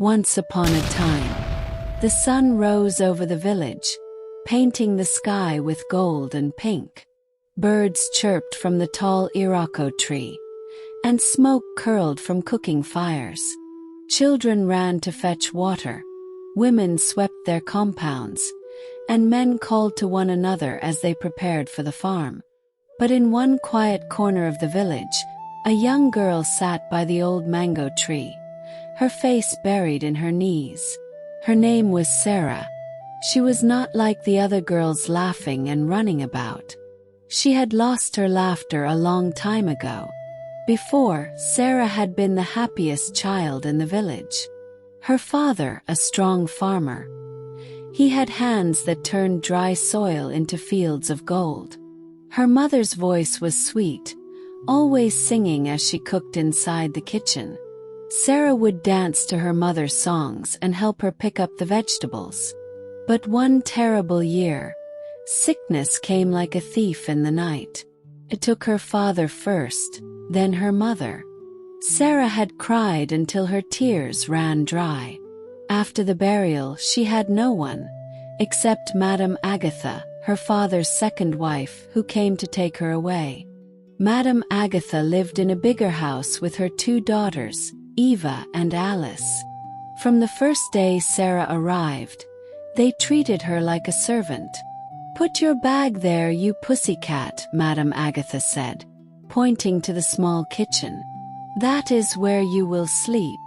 Once upon a time, the sun rose over the village, painting the sky with gold and pink. Birds chirped from the tall iroko tree, and smoke curled from cooking fires. Children ran to fetch water, women swept their compounds, and men called to one another as they prepared for the farm. But in one quiet corner of the village, a young girl sat by the old mango tree, her face buried in her knees. Her name was Sarah. She was not like the other girls laughing and running about. She had lost her laughter a long time ago. Before, Sarah had been the happiest child in the village. Her father, a strong farmer. He had hands that turned dry soil into fields of gold. Her mother's voice was sweet, always singing as she cooked inside the kitchen. Sarah would dance to her mother's songs and help her pick up the vegetables. But one terrible year, sickness came like a thief in the night. It took her father first, then her mother. Sarah had cried until her tears ran dry. After the burial, she had no one, except Madame Agatha, her father's second wife, who came to take her away. Madame Agatha lived in a bigger house with her 2 daughters, Eva and Alice. From the first day Sarah arrived, they treated her like a servant. "Put your bag there, you pussycat," Madame Agatha said, pointing to the small kitchen. "That is where you will sleep."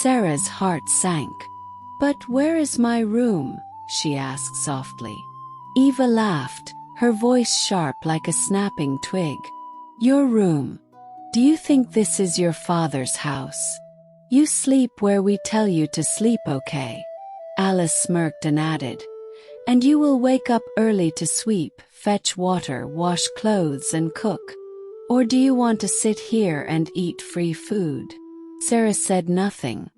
Sarah's heart sank. "But where is my room?" she asked softly. Eva laughed, her voice sharp like a snapping twig. "Your room? Do you think this is your father's house? You sleep where we tell you to sleep, okay?" Alice smirked and added, "And you will wake up early to sweep, fetch water, wash clothes and cook. Or do you want to sit here and eat free food?" Sarah said nothing.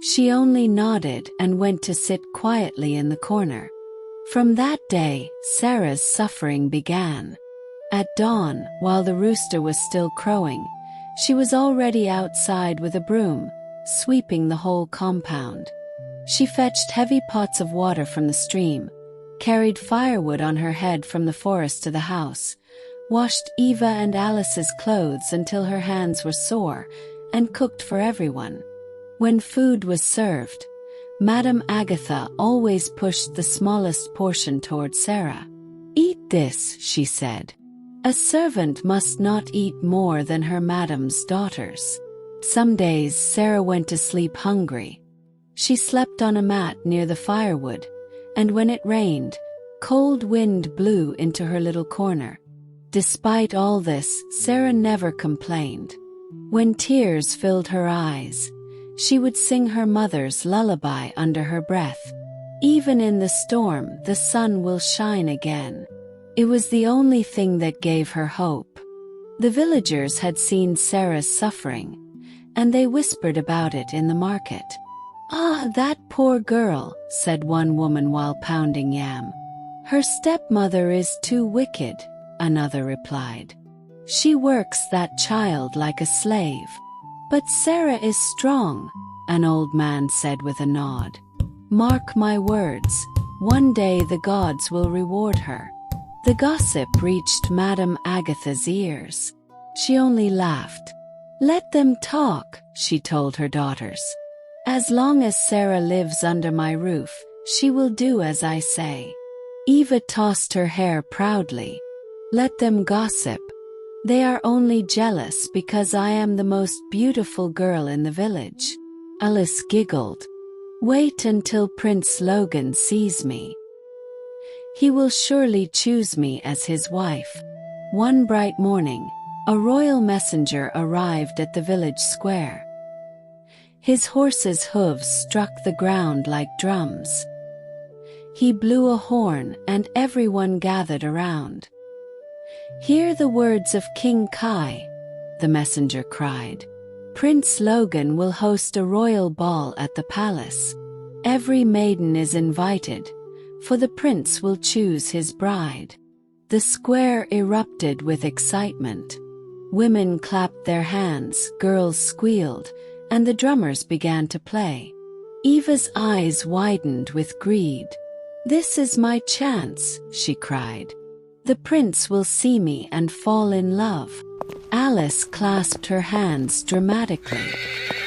She only nodded and went to sit quietly in the corner. From that day, Sarah's suffering began. At dawn, while the rooster was still crowing, she was already outside with a broom, sweeping the whole compound. She fetched heavy pots of water from the stream, carried firewood on her head from the forest to the house, washed Eva and Alice's clothes until her hands were sore, and cooked for everyone. When food was served, Madame Agatha always pushed the smallest portion toward Sarah. "Eat this," she said. "A servant must not eat more than her madam's daughters." Some days Sarah went to sleep hungry. She slept on a mat near the firewood, and when it rained, cold wind blew into her little corner. Despite all this, Sarah never complained. When tears filled her eyes, she would sing her mother's lullaby under her breath. "Even in the storm, the sun will shine again." It was the only thing that gave her hope. The villagers had seen Sarah's suffering, and they whispered about it in the market. "Ah, that poor girl," said one woman while pounding yam. "Her stepmother is too wicked," another replied. "She works that child like a slave." "But Sarah is strong," an old man said with a nod. "Mark my words, one day the gods will reward her." The gossip reached Madame Agatha's ears. She only laughed. "Let them talk," she told her daughters. "As long as Sarah lives under my roof, she will do as I say." Eva tossed her hair proudly. "Let them gossip. They are only jealous because I am the most beautiful girl in the village." Alice giggled. "Wait until Prince Logan sees me. He will surely choose me as his wife." One bright morning, a royal messenger arrived at the village square. His horse's hooves struck the ground like drums. He blew a horn and everyone gathered around. "Hear the words of King Kai," the messenger cried. "Prince Logan will host a royal ball at the palace. Every maiden is invited, for the prince will choose his bride." The square erupted with excitement. Women clapped their hands, girls squealed, and the drummers began to play. Eva's eyes widened with greed. "This is my chance," she cried. "The prince will see me and fall in love." Alice clasped her hands dramatically.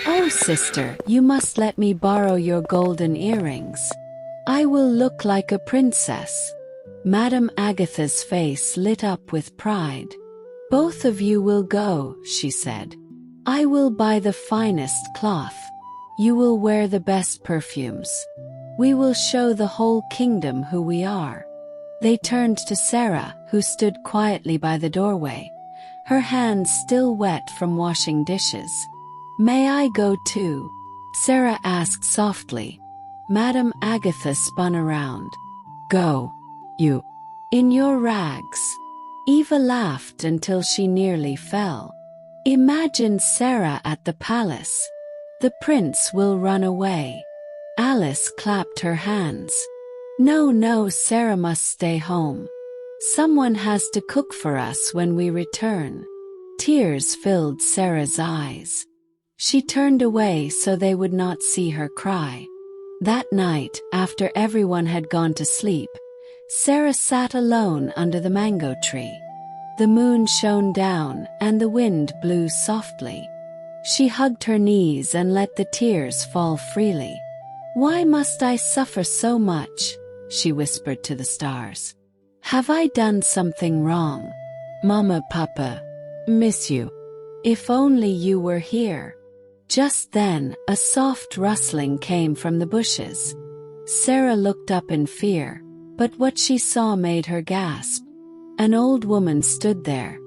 "Oh, sister, you must let me borrow your golden earrings. I will look like a princess." Madame Agatha's face lit up with pride. "Both of you will go," she said. "I will buy the finest cloth. You will wear the best perfumes. We will show the whole kingdom who we are." They turned to Sarah, who stood quietly by the doorway, her hands still wet from washing dishes. "May I go too?" Sarah asked softly. Madame Agatha spun around. "Go. You. In your rags." Eva laughed until she nearly fell. "Imagine Sarah at the palace. The prince will run away." Alice clapped her hands. "No, no, Sarah must stay home. Someone has to cook for us when we return." Tears filled Sarah's eyes. She turned away so they would not see her cry. That night, after everyone had gone to sleep, Sarah sat alone under the mango tree. The moon shone down and the wind blew softly. She hugged her knees and let the tears fall freely. "Why must I suffer so much?" she whispered to the stars. "Have I done something wrong? Mama, Papa, miss you. If only you were here." Just then, a soft rustling came from the bushes. Sarah looked up in fear, but what she saw made her gasp. An old woman stood there,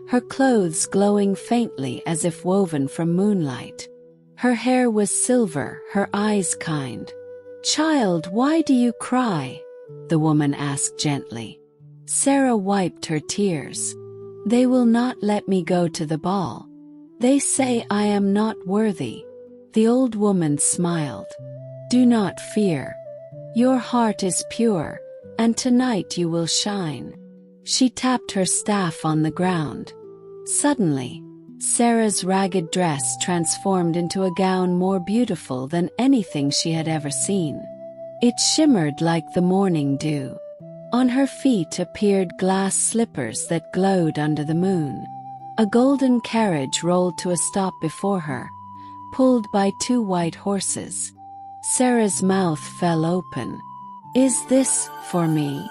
her clothes glowing faintly as if woven from moonlight. Her hair was silver, her eyes kind. "Child, why do you cry?" the woman asked gently. Sarah wiped her tears. "They will not let me go to the ball. They say I am not worthy." The old woman smiled. "Do not fear. Your heart is pure, and tonight you will shine." She tapped her staff on the ground. Suddenly, Sarah's ragged dress transformed into a gown more beautiful than anything she had ever seen. It shimmered like the morning dew. On her feet appeared glass slippers that glowed under the moon. A golden carriage rolled to a stop before her, pulled by 2 white horses. Sarah's mouth fell open. "Is this for me?"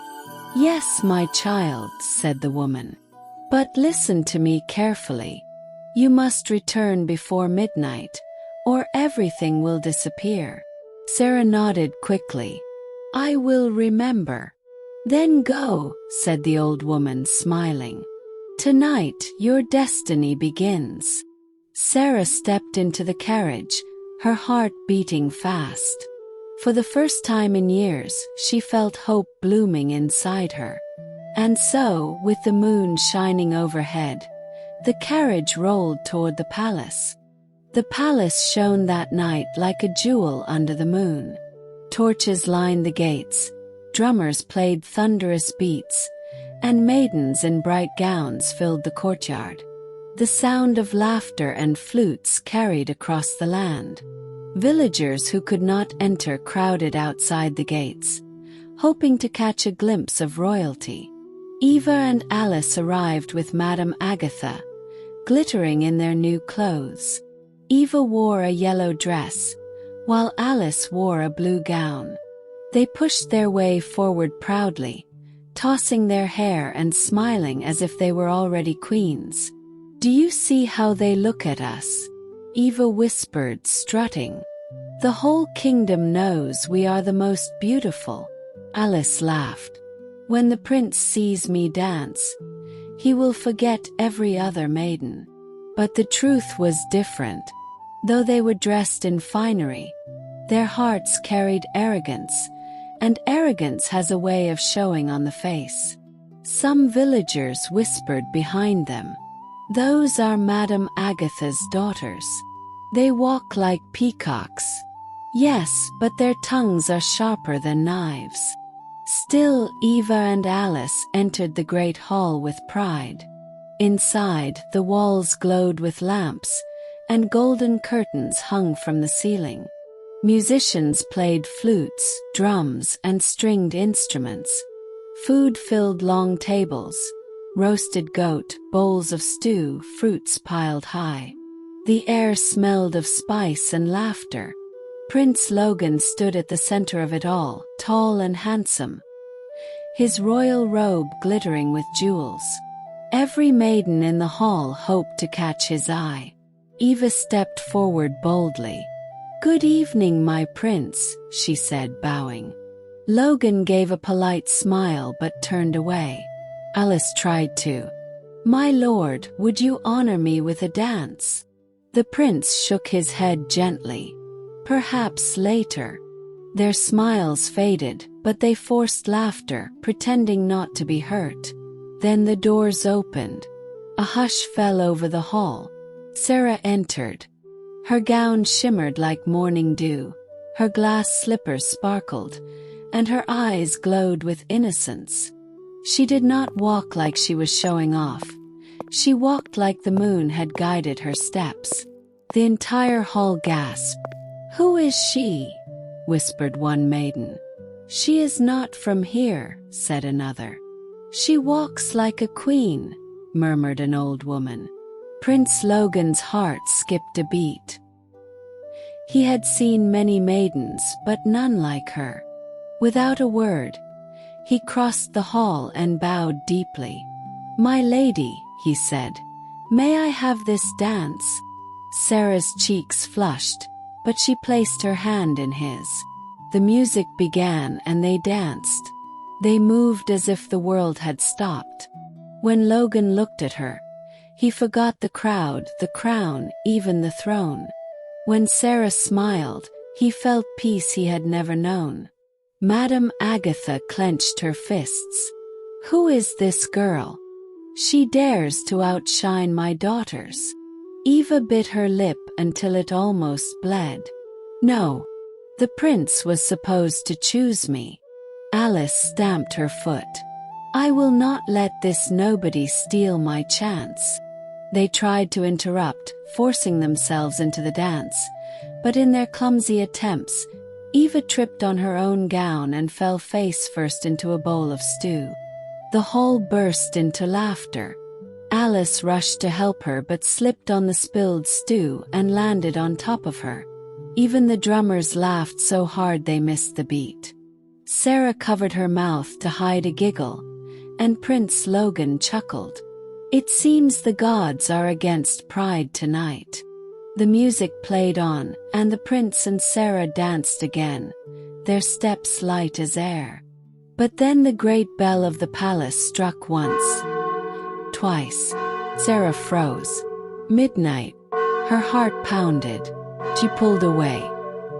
"Yes, my child," said the woman. "But listen to me carefully. You must return before midnight, or everything will disappear." Sarah nodded quickly. "I will remember." "Then go," said the old woman, smiling. "Tonight your destiny begins." Sarah stepped into the carriage, her heart beating fast. For the first time in years, she felt hope blooming inside her. And so, with the moon shining overhead, the carriage rolled toward the palace. The palace shone that night like a jewel under the moon. Torches lined the gates, drummers played thunderous beats, and maidens in bright gowns filled the courtyard. The sound of laughter and flutes carried across the land. Villagers who could not enter crowded outside the gates, hoping to catch a glimpse of royalty. Eva and Alice arrived with Madame Agatha, glittering in their new clothes. Eva wore a yellow dress, while Alice wore a blue gown. They pushed their way forward proudly, tossing their hair and smiling as if they were already queens. "Do you see how they look at us?" Eva whispered, strutting. "The whole kingdom knows we are the most beautiful." Alice laughed. "When the prince sees me dance, he will forget every other maiden." But the truth was different. Though they were dressed in finery, their hearts carried arrogance, and arrogance has a way of showing on the face. Some villagers whispered behind them, "Those are Madame Agatha's daughters. They walk like peacocks." Yes, but their tongues are sharper than knives. Still, Eva and Alice entered the great hall with pride. Inside, the walls glowed with lamps, and golden curtains hung from the ceiling. Musicians played flutes, drums, and stringed instruments. Food filled long tables: roasted goat, bowls of stew, fruits piled high. The air smelled of spice and laughter. Prince Logan stood at the center of it all, tall and handsome, his royal robe glittering with jewels. Every maiden in the hall hoped to catch his eye. Eva stepped forward boldly. "Good evening, my prince," she said, bowing. Logan gave a polite smile but turned away. Alice tried to. "My lord, would you honor me with a dance?" The prince shook his head gently. "Perhaps later." Their smiles faded, but they forced laughter, pretending not to be hurt. Then the doors opened. A hush fell over the hall. Sarah entered. Her gown shimmered like morning dew, her glass slippers sparkled, and her eyes glowed with innocence. She did not walk like she was showing off. She walked like the moon had guided her steps. The entire hall gasped. "Who is she?" whispered one maiden. "She is not from here," said another. "She walks like a queen," murmured an old woman. Prince Logan's heart skipped a beat. He had seen many maidens, but none like her. Without a word, he crossed the hall and bowed deeply. "My lady," he said, "may I have this dance?" Sarah's cheeks flushed, but she placed her hand in his. The music began and they danced. They moved as if the world had stopped. When Logan looked at her, he forgot the crowd, the crown, even the throne. When Sarah smiled, he felt peace he had never known. Madame Agatha clenched her fists. "Who is this girl? She dares to outshine my daughters." Eva bit her lip until it almost bled. "No. The prince was supposed to choose me." Alice stamped her foot. "I will not let this nobody steal my chance." They tried to interrupt, forcing themselves into the dance, but in their clumsy attempts, Eva tripped on her own gown and fell face first into a bowl of stew. The hall burst into laughter. Alice rushed to help her but slipped on the spilled stew and landed on top of her. Even the drummers laughed so hard they missed the beat. Sarah covered her mouth to hide a giggle, and Prince Logan chuckled. "It seems the gods are against pride tonight." The music played on, and the prince and Sarah danced again, their steps light as air. But then the great bell of the palace struck once, twice. Sarah froze. Midnight. Her heart pounded. She pulled away.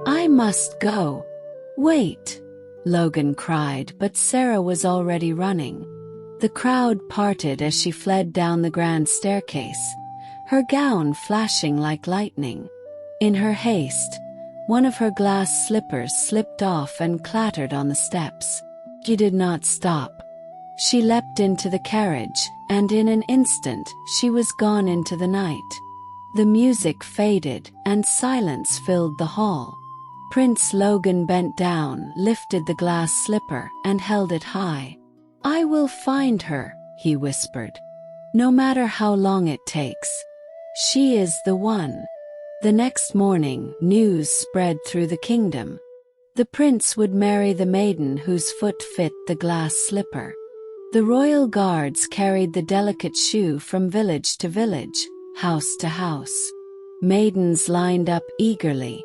"I must go." "Wait," Logan cried, but Sarah was already running. The crowd parted as she fled down the grand staircase, her gown flashing like lightning. In her haste, one of her glass slippers slipped off and clattered on the steps. She did not stop. She leapt into the carriage, and in an instant she was gone into the night. The music faded, and silence filled the hall. Prince Logan bent down, lifted the glass slipper, and held it high. "I will find her," he whispered. "No matter how long it takes. She is the one." The next morning, news spread through the kingdom. The prince would marry the maiden whose foot fit the glass slipper. The royal guards carried the delicate shoe from village to village, house to house. Maidens lined up eagerly,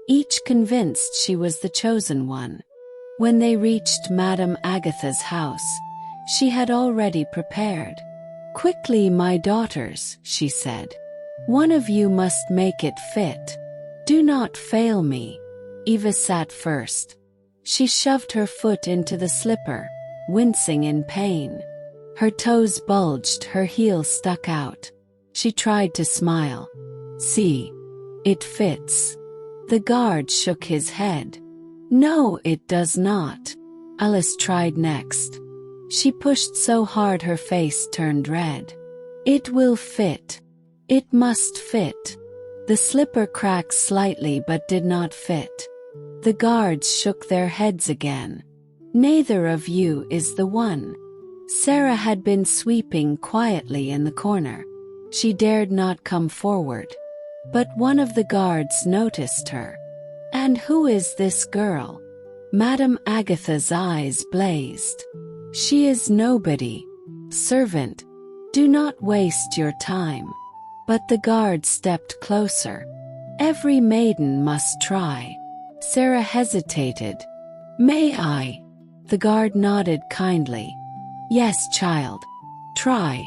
each convinced she was the chosen one. When they reached Madame Agatha's house, she had already prepared. "Quickly, my daughters," she said. "One of you must make it fit. Do not fail me." Eva sat first. She shoved her foot into the slipper, wincing in pain. Her toes bulged, her heel stuck out. She tried to smile. "See, it fits." The guard shook his head. "No, it does not." Alice tried next. She pushed so hard her face turned red. "It will fit. It must fit." The slipper cracked slightly but did not fit. The guards shook their heads again. Neither of you is the one. Sarah had been sweeping quietly in the corner. She dared not come forward. But one of the guards noticed her. And who is this girl? Madame Agatha's eyes blazed. She is nobody. Servant, do not waste your time. But the guard stepped closer. Every maiden must try. Sarah hesitated. May I? The guard nodded kindly. Yes, child. Try.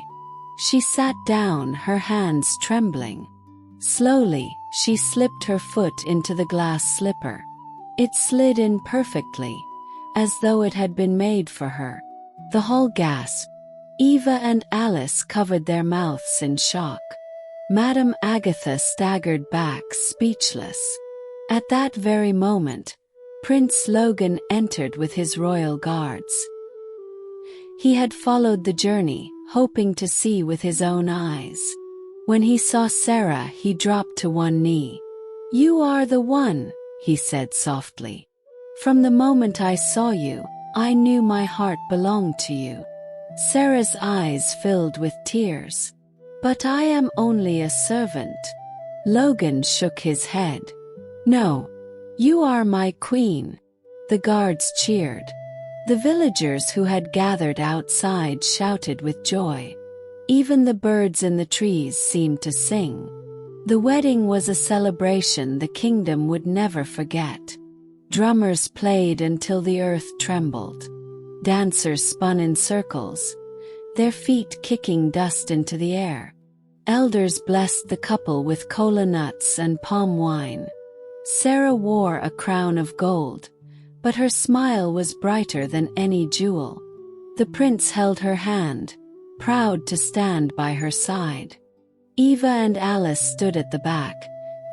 She sat down, her hands trembling. Slowly, she slipped her foot into the glass slipper. It slid in perfectly, as though it had been made for her. The hall gasped. Eva and Alice covered their mouths in shock. Madame Agatha staggered back, speechless. At that very moment, Prince Logan entered with his royal guards. He had followed the journey, hoping to see with his own eyes. When he saw Sarah, he dropped to one knee. You are the one, he said softly. From the moment I saw you, I knew my heart belonged to you. Sarah's eyes filled with tears. But I am only a servant. Logan shook his head. No, you are my queen. The guards cheered. The villagers who had gathered outside shouted with joy. Even the birds in the trees seemed to sing. The wedding was a celebration the kingdom would never forget. Drummers played until the earth trembled. Dancers spun in circles, their feet kicking dust into the air. Elders blessed the couple with cola nuts and palm wine. Sarah wore a crown of gold, but her smile was brighter than any jewel. The prince held her hand, proud to stand by her side. Eva and Alice stood at the back,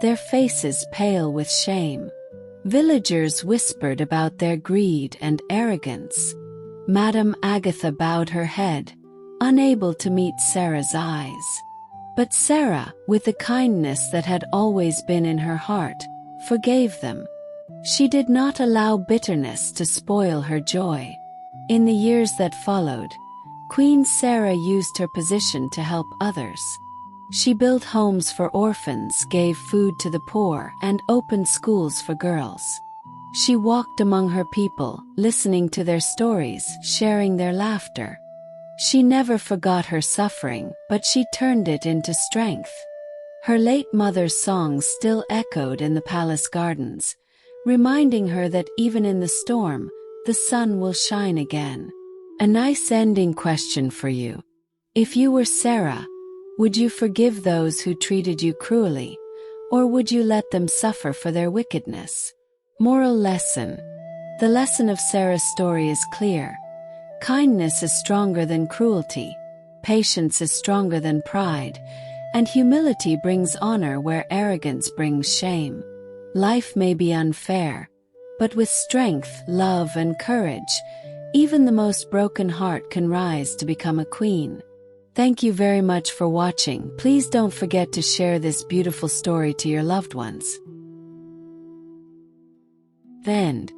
their faces pale with shame. Villagers whispered about their greed and arrogance. Madame Agatha bowed her head, unable to meet Sarah's eyes. But Sarah, with the kindness that had always been in her heart, forgave them. She did not allow bitterness to spoil her joy. In the years that followed, Queen Sarah used her position to help others. She built homes for orphans, gave food to the poor, and opened schools for girls. She walked among her people, listening to their stories, sharing their laughter. She never forgot her suffering, but she turned it into strength. Her late mother's songs still echoed in the palace gardens, reminding her that even in the storm, the sun will shine again. A nice ending question for you. If you were Sarah, would you forgive those who treated you cruelly, or would you let them suffer for their wickedness? Moral lesson. The lesson of Sarah's story is clear. Kindness is stronger than cruelty, patience is stronger than pride, and humility brings honor where arrogance brings shame. Life may be unfair, but with strength, love, and courage, even the most broken heart can rise to become a queen. Thank you very much for watching. Please don't forget to share this beautiful story to your loved ones. The end.